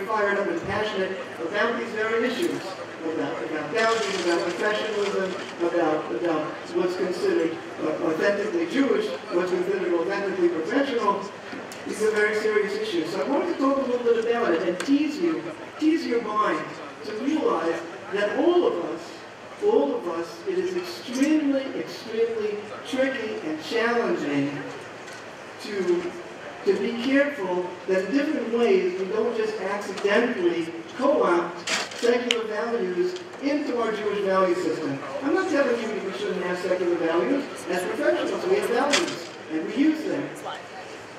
fired up and passionate about these very issues, about boundaries, about professionalism, about what's considered authentically Jewish, what's considered authentically professional. These are very serious issues. So I wanted to talk a little bit about it and tease your mind to realize that all of us, it is extremely, extremely tricky and challenging to be careful that in different ways we don't just accidentally co-opt secular values into our Jewish value system. I'm not telling you we shouldn't have secular values. As professionals, we have values, and we use them.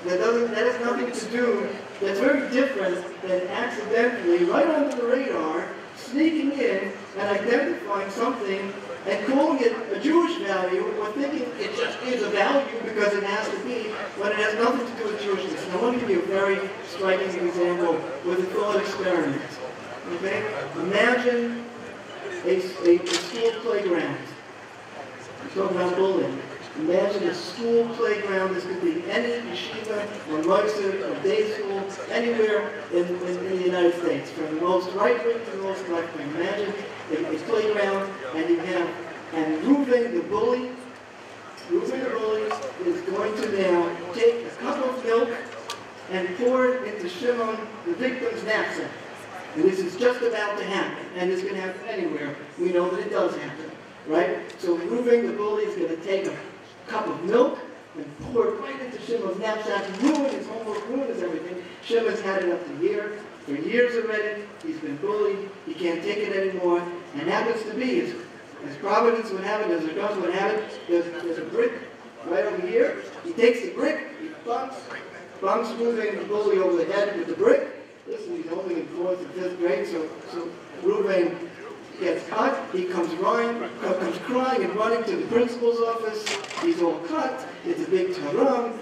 That has nothing to do, that's very different than accidentally, right under the radar, sneaking in and identifying something and calling it a Jewish value or thinking it just is a value because it has to be, when it has nothing to do with Jewishness. And I want to give you a very striking example with a thought experiment. Okay? Imagine a school playground. We're talking about bullying. Imagine a school playground. This could be any yeshiva or moiser or day school, anywhere in the United States, from the most right wing to the most left wing. Imagine a playground, and you have, and Reuven the bully is going to now take a cup of milk and pour it into Shimon, the victim's knapsack. And this is just about to happen, and it's going to happen anywhere. We know that it does happen, right? So Reuven the bully is going to take a cup of milk and pour it right into Shimon's knapsack, ruin his homework, ruin his everything. Shimon's had it up to here. For years already, he's been bullied. He can't take it anymore. And happens to be, as Providence would have it, as God would have it, there's a brick right over here. He takes the brick, he bunks Reuven the bully over the head with the brick. Listen, he's only in 4th and 5th grade, so Reuven gets cut. He comes crying and running to the principal's office. He's all cut. It's a big taram.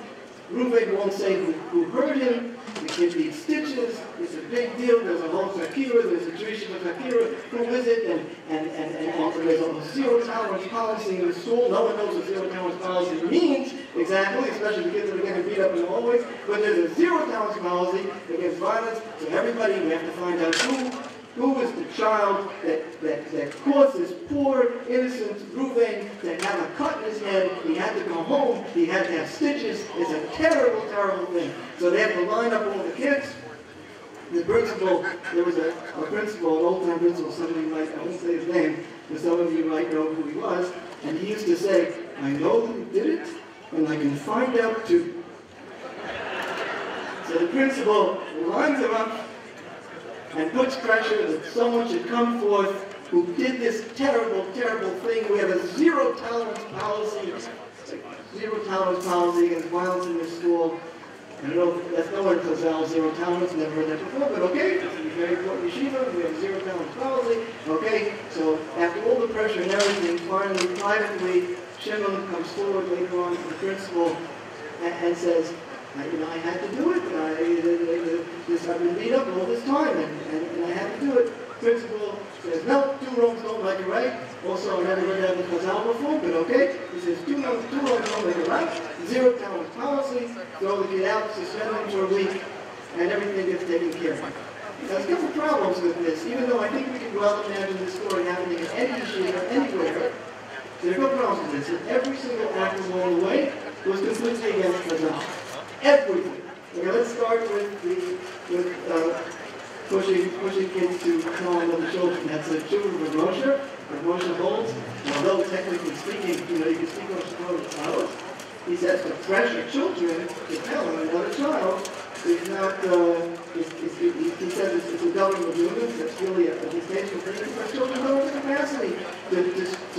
Reuven won't say who hurt him. The kid needs stitches. It's a big deal. There's a whole zakira. There's a Jewish zakira. Who is it? And there's a zero tolerance policy in the school. No one knows what zero tolerance policy means exactly, especially the kids that are getting beat up in the hallways. But there's a zero tolerance policy against violence. So everybody, we have to find out who is the child that caused this poor, innocent Reuven to have a cut in his head. He had to go home. He had to have stitches. It's a terrible, terrible thing. So they have to line up all the kids. The principal, there was a principal, an old-time principal, some of you might, I won't say his name, but some of you might know who he was. And he used to say, I know who did it, and I can find out too. So the principal lines him up and puts pressure that someone should come forth who did this terrible, terrible thing. We have a zero tolerance policy against violence in this school. I know that's nowhere in Chazal, zero tolerance, never heard that before, but okay, it's a very important yeshiva, we have a zero tolerance policy, okay, so after all the pressure and everything, finally, privately, Shimon comes forward later on to the principal and says, I had to do it. I've been beat up all this time, and I had to do it. Principal says, no, 2 wrongs don't make a right. Also, I never heard that in Chazal before, but okay. He says, 2 wrongs don't make a right. Zero tolerance policy. Throw the kid out, suspend him for a week, and everything gets taken care of. There's a couple problems with this, even though I think we can well imagine this story happening in any yeshiva, anywhere. There are no problems with this. Every single act along the way was completely against Chazal. Everything. Okay, let's start with pushing kids to calling other children. That's the children of Moshe. That Moshe holds. Although technically speaking, you can speak Moshe child. He says to pressure children to tell another child is not. He says it's a government unit. That's really a distasteful thing because children don't have the capacity to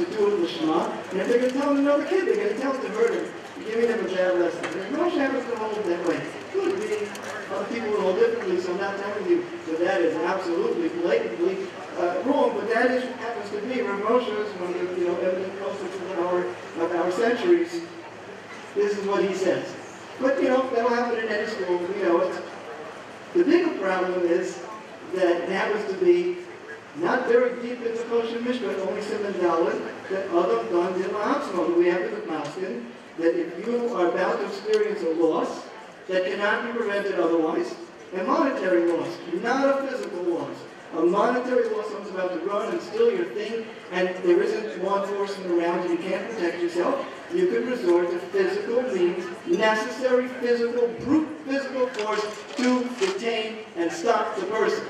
do it l'shma. And if they're going to tell another kid, they're going to tell it to hurt him. Giving them a bad lesson. Moshe happens to hold that way. Could be other people will hold differently, so I'm not telling you that that is absolutely, blatantly wrong, but that is happens to be where Moshe is one of the evident prophets of our centuries. This is what he says. But that'll happen in any school, we know it. The bigger problem is that it happens to be not very deep in the kosher Mishpat, only Simon Dalit, that other done in Ma'atzmo. We have in the Maskin that if you are about to experience a loss that cannot be prevented otherwise, and monetary loss, not a physical loss. A monetary loss, someone's about to run and steal your thing, and there isn't law enforcement around and you can't protect yourself, you could resort to physical means, necessary physical, brute physical force to detain and stop the person.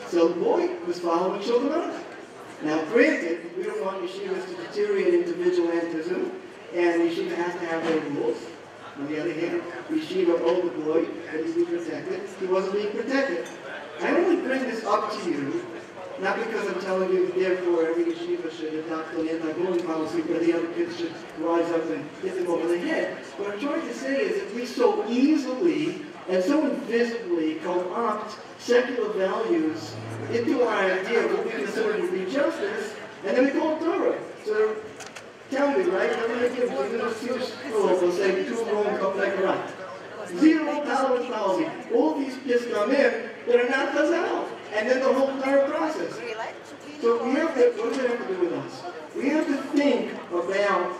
So the boy was following Shulchan Aruch. Now granted, we don't want yeshivas to deteriorate into vigilantism, and yeshiva has to have their rules. On the other hand, yeshiva owed the boy that he's being protected. He wasn't being protected. I only bring this up to you, not because I'm telling you, therefore, every yeshiva should adopt an anti-bullying policy where the other kids should rise up and hit them over the head. What I'm trying to say is that we so easily and so invisibly co-opt secular values into our idea of what we consider to be justice, and then we call it Torah. So tell me, right? I'm going to give you a Jewish school, they'll say, two wrong come back right. Zero tolerance policy. All these kids come in that are not chazal. And then the whole entire process. So we have to, what does it have to do with us? We have to think about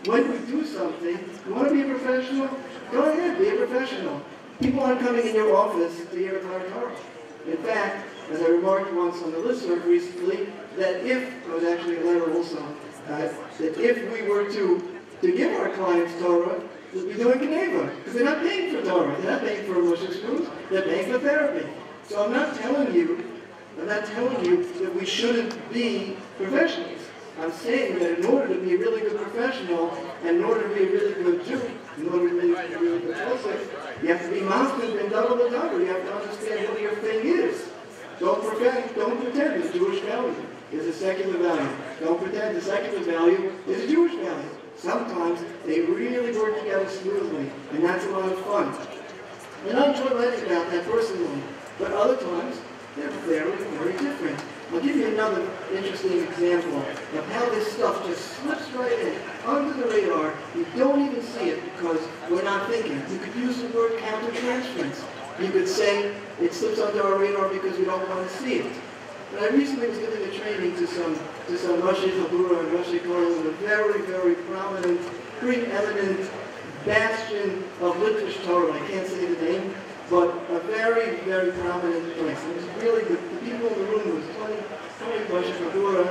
when we do something, you want to be a professional? Go ahead, be a professional. People aren't coming in your office to hear a Torah. In fact, as I remarked once on the listserv recently, that if, it was actually a letter also, that if we were to give our clients Torah, we'd be doing Geneva. Because they're not paying for Torah. They're not paying for Moshe schools. They're paying for therapy. So I'm not telling you that we shouldn't be professionals. I'm saying that in order to be a really good professional, and in order to be a really good Jew, in order to be a really good Joseph, you have to be master and double the double. You have to understand what your thing is. Don't pretend the Jewish value is a secular value. Don't pretend the secular value is a Jewish value. Sometimes they really work together smoothly, and that's a lot of fun. And I enjoy writing about that personally, but other times they're very, very different. I'll give you another interesting example of how this stuff just slips right in, under the radar. You don't even see it because we're not thinking. You could use the word countertransference. You could say it slips under our radar because we don't want to see it. But I recently was giving a training to some Rashi Chabura and Rashi Koral in a very, very prominent, preeminent bastion of literature Torah. I can't say the name, but a very, very prominent place. It was really, the people in the room was 20 Rashi Chabura,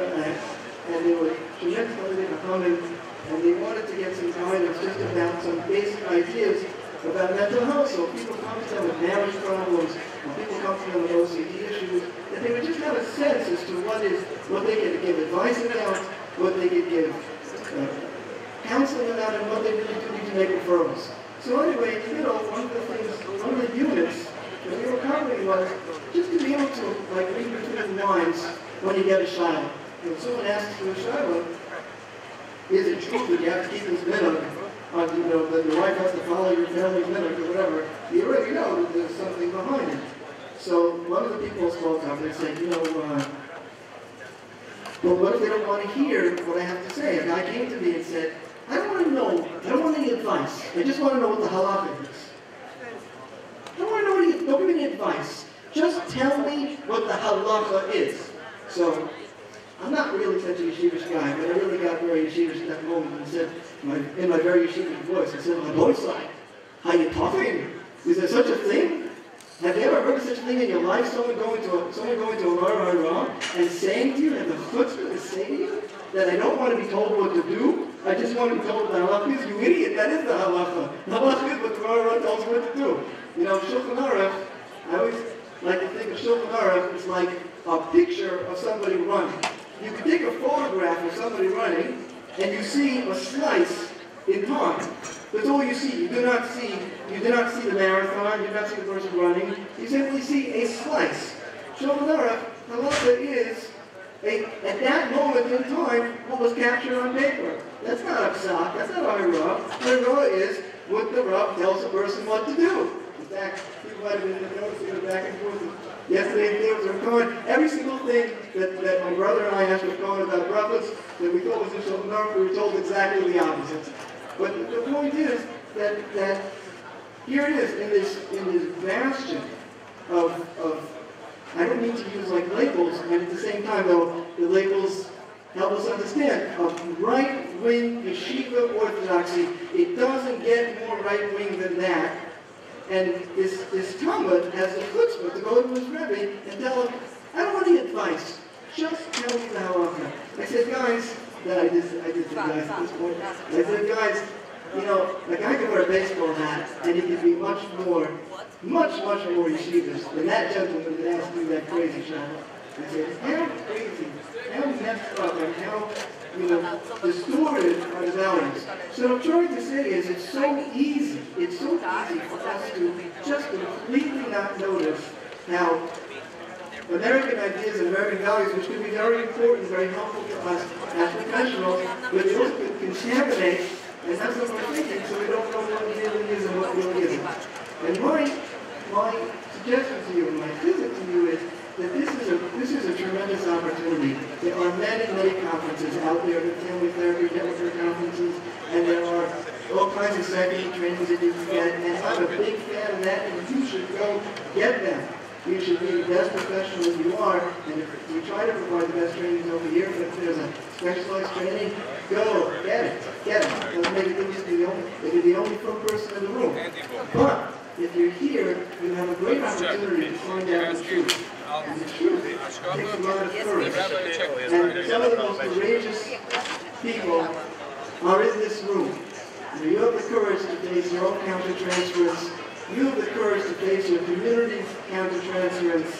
and they were tremendously coming, and they wanted to get some guidance just about some basic ideas about mental health. So people come to them with marriage problems, and people come to them with OCD issues, and they would just have a sense as to what they could give advice about, what they could give counseling about, and what they really do need to make referrals. So anyway, one of the units that we were covering was just to be able to read between the lines when you get a child. When someone asks you a child, is it true that you have to keep this minhag? That your wife has to follow your family's minhag or whatever? You already know that there's something behind it. So one of the people spoke up and said, well, what if they don't want to hear what I have to say? A guy came to me and said, I don't want to know, I don't want any advice. I just want to know what the halacha is. I don't want to know don't give me any advice. Just tell me what the halacha is. So, I'm not really such a yeshivish guy, but I really got very yeshivish at that moment and said, in my very yeshivish voice, I said, my boy side, how you talking? Is there such a thing? Have you ever heard of such a thing in your life? Someone going to a Rara and saying to you, and the chutzpah is saying to you, that I don't want to be told what to do, I just want to be told the halacha is, you idiot, that is the halacha. The halacha is what the Rara tells you what to do. Shulchan Aruch, I always like to think of Shulchan Aruch as like a picture of somebody running. You can take a photograph of somebody running, and you see a slice in time. That's all you see. You do not see the marathon. You do not see the person running. You simply see a slice. Shulchan Aruch, halacha is at that moment in time what was captured on paper. That's not a psak. That's not a hira. Hira is what the Rav tells a person what to do. In fact, people might have been noticing back and forth. Yesterday, there was a comment. Every single thing that my brother and I asked a comment about brachos that we thought was in Shulchan Aruch, we were told exactly the opposite. But the point is that here it is in this bastion of I don't mean to use like labels, and at the same time though the labels help us understand of right-wing yeshiva orthodoxy. It doesn't get more right-wing than that. And this Talmud has the chutzpah to go to his Rebbe and tell him, I don't want any advice. Just tell me the halacha. I said, guys, I did say guys at this point. I said, guys, you know, a guy can wear a baseball hat and he can be much more yeshivas than that gentleman that asked me that crazy shot. I said, how crazy, how messed up, and how, you know, distorted are the values. So what I'm trying to say is it's so easy for us to just completely not notice how American ideas and American values, which can be very important, very helpful to us as professionals, but they also can contaminate and have some of our thinking so we don't know what really is and what really isn't. And my suggestion to you, and my visit to you is that this is a tremendous opportunity. There are many conferences out there, the family therapy network conferences, and there are all kinds of psychic trainings that you can get, and I'm a big fan of that, and you should go get them. You should be the best professional that you are, and if we try to provide the best trainings over here, but if there's a specialized training, go, get it. Doesn't make a difference to be the only full person in the room. But if you're here, you have a great opportunity to find out the truth. And the truth takes a lot of courage. And some of the most courageous people are in this room. And you have the courage to face your own countertransference. You have the courage to face your community's countertransference,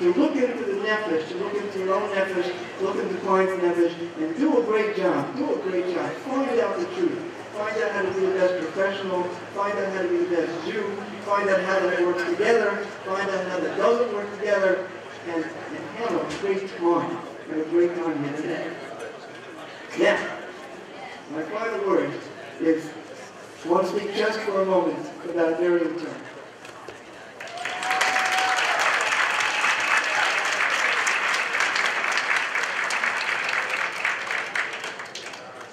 to look into the Nefesh, to look into your own Nefesh, look into client's Nefesh, and do a great job. Find out the truth. Find out how to be the best professional. Find out how to be the best Jew. Find out how that works together. Find out how that doesn't work together. And have a great time. Have a great time here today. Now, my final word is, I want to speak just for a moment about Miriam Turner.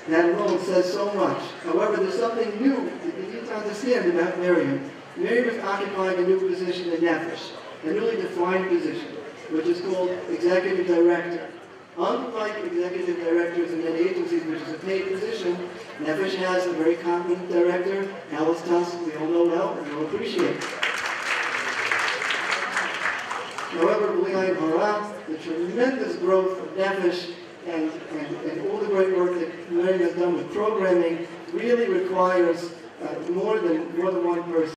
That alone says so much. However, there's something new that you need to understand about Miriam. Miriam is occupying a new position in Nefesh, a newly defined position, which is called Executive Director. Unlike executive directors in many agencies, which is a paid position, Nefesh has a very competent director, Annualzv, we all know well, and we'll appreciate. However, b'li hara, the tremendous growth of Nefesh and all the great work that Miriam has done with programming really requires more than one person.